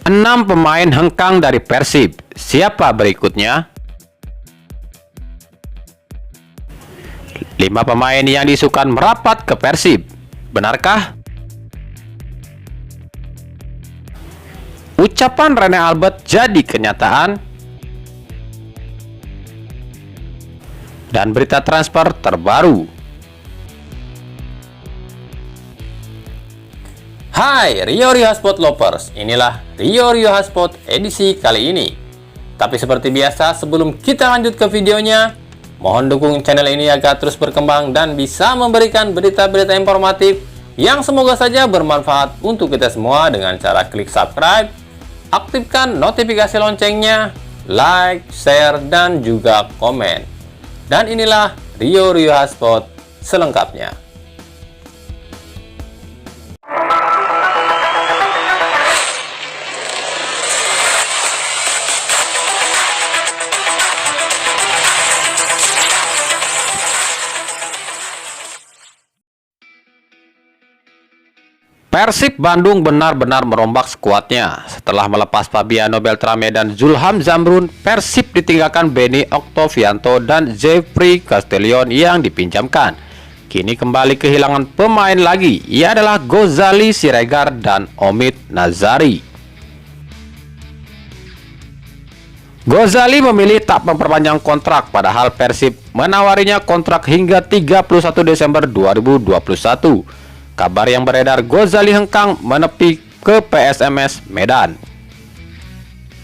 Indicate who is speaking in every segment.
Speaker 1: 6 pemain hengkang dari Persib. Siapa berikutnya? 5 pemain yang diisukan merapat ke Persib. Benarkah? Ucapan Rene Albert jadi kenyataan. Dan berita transfer terbaru. Hai Rio Hotspot Lovers, inilah Rio Hotspot edisi kali ini. Tapi seperti biasa, sebelum kita lanjut ke videonya, mohon dukung channel ini agar terus berkembang dan bisa memberikan berita-berita informatif yang semoga saja bermanfaat untuk kita semua dengan cara klik subscribe, aktifkan notifikasi loncengnya, like, share, dan juga komen. Dan inilah Rio Hotspot selengkapnya. Persib Bandung benar-benar merombak skuadnya. Setelah melepas Fabiano Beltrame dan Zulham Zamrun, Persib ditinggalkan Benny Octavianto dan Jeffrey Castellion yang dipinjamkan. Kini kembali kehilangan pemain lagi. Ia adalah Gozali Siregar dan Omid Nazari. Gozali memilih tak memperpanjang kontrak, padahal Persib menawarinya kontrak hingga 31 Desember 2021. Kabar yang beredar, Gozali hengkang menepi ke PSMS Medan.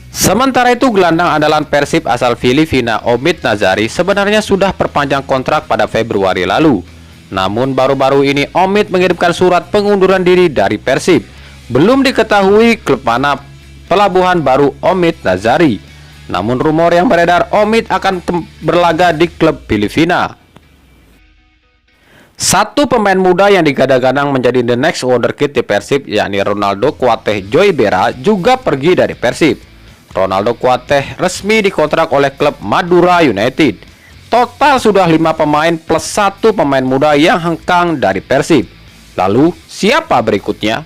Speaker 1: Sementara itu, gelandang andalan Persib asal Filipina Omid Nazari sebenarnya sudah perpanjang kontrak pada Februari lalu. Namun baru-baru ini Omid mengirimkan surat pengunduran diri dari Persib. Belum diketahui klub mana pelabuhan baru Omid Nazari. Namun rumor yang beredar, Omid akan berlaga di klub Filipina. Satu pemain muda yang digadang-gadang menjadi the next wonderkid di Persib, yakni Ronaldo Kuateh Joybera, juga pergi dari Persib. Ronaldo Kuateh resmi dikontrak oleh klub Madura United. Total sudah 5 pemain plus 1 pemain muda yang hengkang dari Persib. Lalu siapa berikutnya?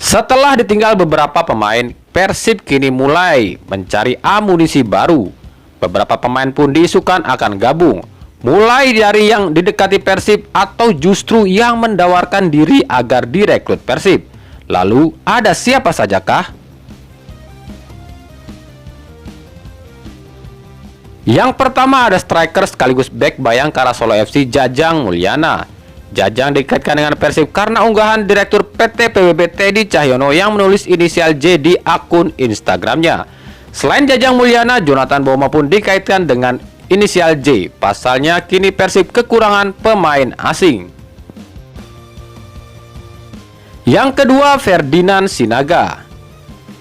Speaker 1: Setelah ditinggal beberapa pemain, Persib kini mulai mencari amunisi baru. Beberapa pemain pun diisukan akan gabung, mulai dari yang didekati Persib atau justru yang mendawarkan diri agar direkrut Persib. Lalu ada siapa sajakah? Yang pertama ada striker sekaligus back Bayangkara Solo FC Jajang Mulyana. Jajang dikaitkan dengan Persib karena unggahan Direktur PT PBB Teddy Cahyono yang menulis inisial J di akun Instagramnya. Selain Jajang Mulyana, Jonathan Boma pun dikaitkan dengan inisial J. Pasalnya kini Persib kekurangan pemain asing. Yang kedua, Ferdinand Sinaga.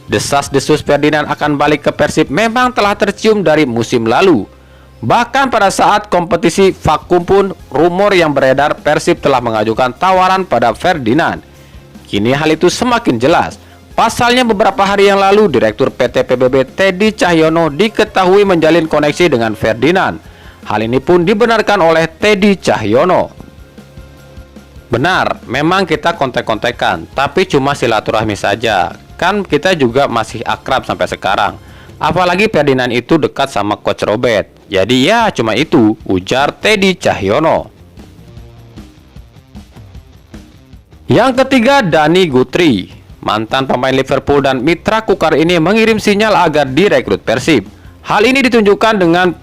Speaker 1: Desas-desus Ferdinand akan balik ke Persib memang telah tercium dari musim lalu. Bahkan pada saat kompetisi vakum pun rumor yang beredar Persib telah mengajukan tawaran pada Ferdinand. Kini hal itu semakin jelas. Pasalnya beberapa hari yang lalu Direktur PT PBB Teddy Cahyono diketahui menjalin koneksi dengan Ferdinand. Hal ini pun dibenarkan oleh Teddy Cahyono. Benar, memang kita kontek-kontekan, tapi cuma silaturahmi saja. Kan kita juga masih akrab sampai sekarang. Apalagi Ferdinand itu dekat sama Coach Robert. Jadi ya cuma itu, ujar Teddy Cahyono. Yang ketiga, Dani Gutri. Mantan pemain Liverpool dan mitra Kukar ini mengirim sinyal agar direkrut Persib. Hal ini ditunjukkan dengan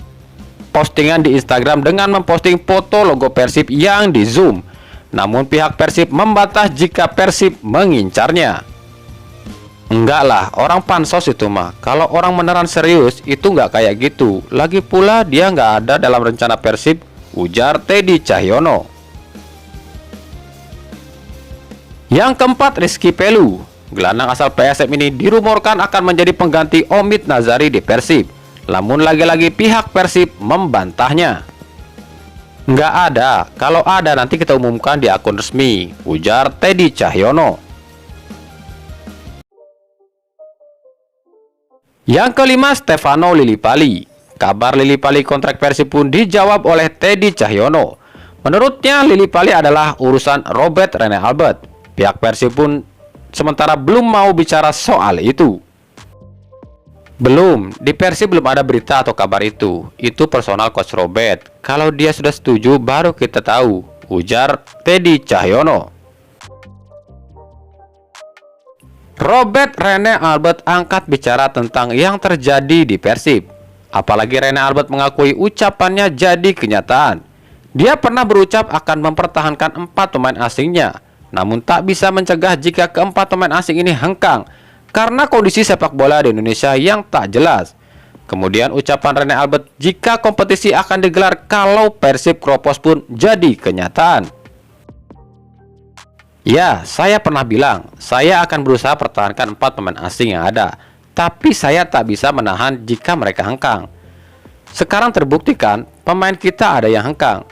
Speaker 1: postingan di Instagram dengan memposting foto logo Persib yang di zoom. Namun pihak Persib membantah jika Persib mengincarnya. Enggak lah, orang pansos itu mah. Kalau orang beneran serius itu nggak kayak gitu. Lagi pula dia nggak ada dalam rencana Persib, ujar Teddy Cahyono. Yang keempat, Rizky Pelu. Gelandang asal PSM ini dirumorkan akan menjadi pengganti Omid Nazari di Persib. Namun lagi-lagi pihak Persib membantahnya. Nggak ada, kalau ada nanti kita umumkan di akun resmi, ujar Teddy Cahyono. Yang kelima, Stefano Lillipali. Kabar Lillipali kontrak Persib pun dijawab oleh Teddy Cahyono. Menurutnya Lili Pali adalah urusan Robert Rene Albert. Pihak Persib pun sementara belum mau bicara soal itu. Belum, di Persib belum ada berita atau kabar itu. Itu personal Coach Robert. Kalau dia sudah setuju baru kita tahu, ujar Teddy Cahyono. Robert Rene Albert angkat bicara tentang yang terjadi di Persib. Apalagi Rene Albert mengakui ucapannya jadi kenyataan. Dia pernah berucap akan mempertahankan 4 pemain asingnya, namun tak bisa mencegah jika keempat pemain asing ini hengkang karena kondisi sepak bola di Indonesia yang tak jelas. Kemudian ucapan Rene Albert jika kompetisi akan digelar kalau Persib kropos pun jadi kenyataan. Ya, saya pernah bilang, saya akan berusaha pertahankan 4 pemain asing yang ada, tapi saya tak bisa menahan jika mereka hengkang. Sekarang terbuktikan, pemain kita ada yang hengkang.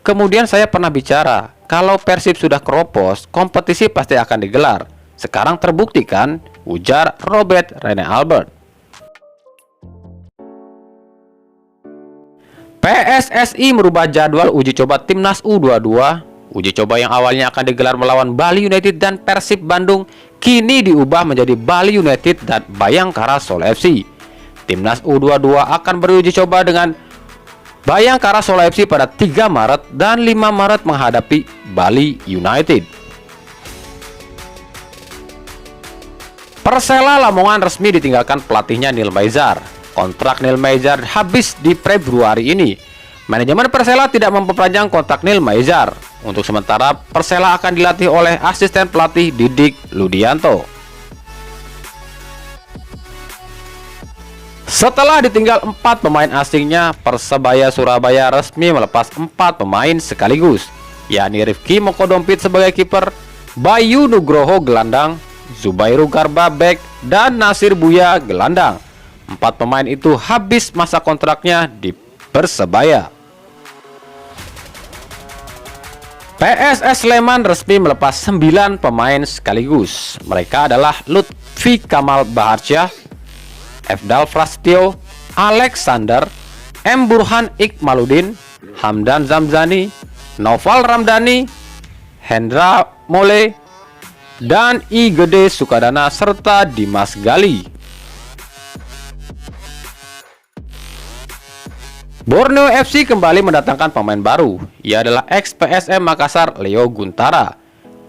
Speaker 1: Kemudian saya pernah bicara, kalau Persib sudah keropos, kompetisi pasti akan digelar. Sekarang terbuktikan, ujar Robert Rene Albert. PSSI merubah jadwal uji coba Timnas U22. Uji coba yang awalnya akan digelar melawan Bali United dan Persib Bandung, kini diubah menjadi Bali United dan Bayangkara Solo FC. Timnas U22 akan beruji coba dengan Bayangkara Solo FC pada 3 Maret dan 5 Maret menghadapi Bali United. Persela Lamongan resmi ditinggalkan pelatihnya Neil Maizar. Kontrak Neil Maizar habis di Februari ini. Manajemen Persela tidak memperpanjang kontrak Neil Maizar. Untuk sementara, Persela akan dilatih oleh asisten pelatih Didik Ludianto. Setelah ditinggal 4 pemain asingnya, Persebaya Surabaya resmi melepas 4 pemain sekaligus, yakni Rifki Mokodompit sebagai kiper, Bayu Nugroho gelandang, Zubairu Garba bek, dan Nasir Buya gelandang. 4 pemain itu habis masa kontraknya di Persebaya. PSS Sleman resmi melepas 9 pemain sekaligus. Mereka adalah Lutfi Kamal Baharsyah, Efdal Frastio, Alexander, M. Burhan Ikmaluddin, Hamdan Zamzani, Noval Ramdhani, Hendra Mole, dan I. Gede Sukadana serta Dimas Gali. Borneo FC kembali mendatangkan pemain baru. Ia adalah ex-PSM Makassar Leo Guntara.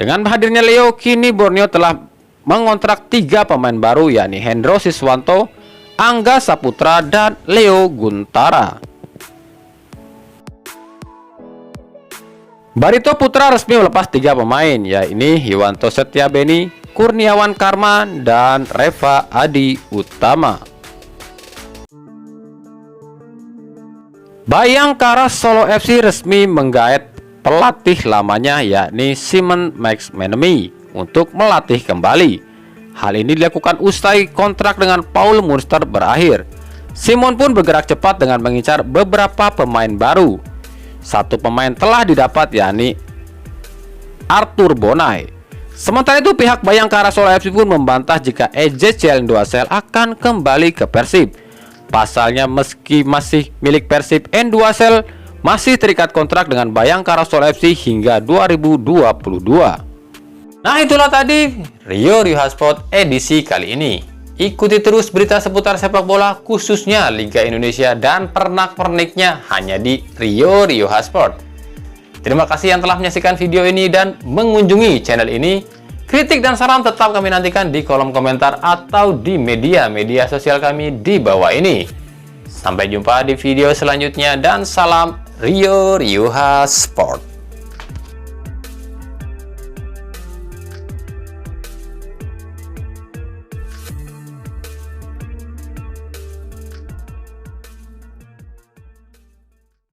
Speaker 1: Dengan hadirnya Leo, kini Borneo telah mengontrak 3 pemain baru, yakni Hendro Siswanto, Angga Saputra, dan Leo Guntara. Barito Putra resmi melepas 3 pemain, yakni Hiwanto Setiabeni, Kurniawan Karman, dan Reva Adi Utama. Bayangkara Solo FC resmi menggaet pelatih lamanya, yakni Simon McManamy, untuk melatih kembali. Hal ini dilakukan usai kontrak dengan Paul Munster berakhir. Simon pun bergerak cepat dengan mengincar beberapa pemain baru. 1 pemain telah didapat, yakni Arthur Bonai. Sementara itu pihak Bayangkara Solo FC pun membantah jika Ezechiel Nduasel akan kembali ke Persib. Pasalnya meski masih milik Persib, Nduasel masih terikat kontrak dengan Bayangkara Solo FC hingga 2022. Nah, itulah tadi Rio Hotspot edisi kali ini. Ikuti terus berita seputar sepak bola, khususnya Liga Indonesia dan pernak-perniknya hanya di Rio Hotspot. Terima kasih yang telah menyaksikan video ini dan mengunjungi channel ini. Kritik dan saran tetap kami nantikan di kolom komentar atau di media sosial kami di bawah ini. Sampai jumpa di video selanjutnya dan salam Rio Hotspot.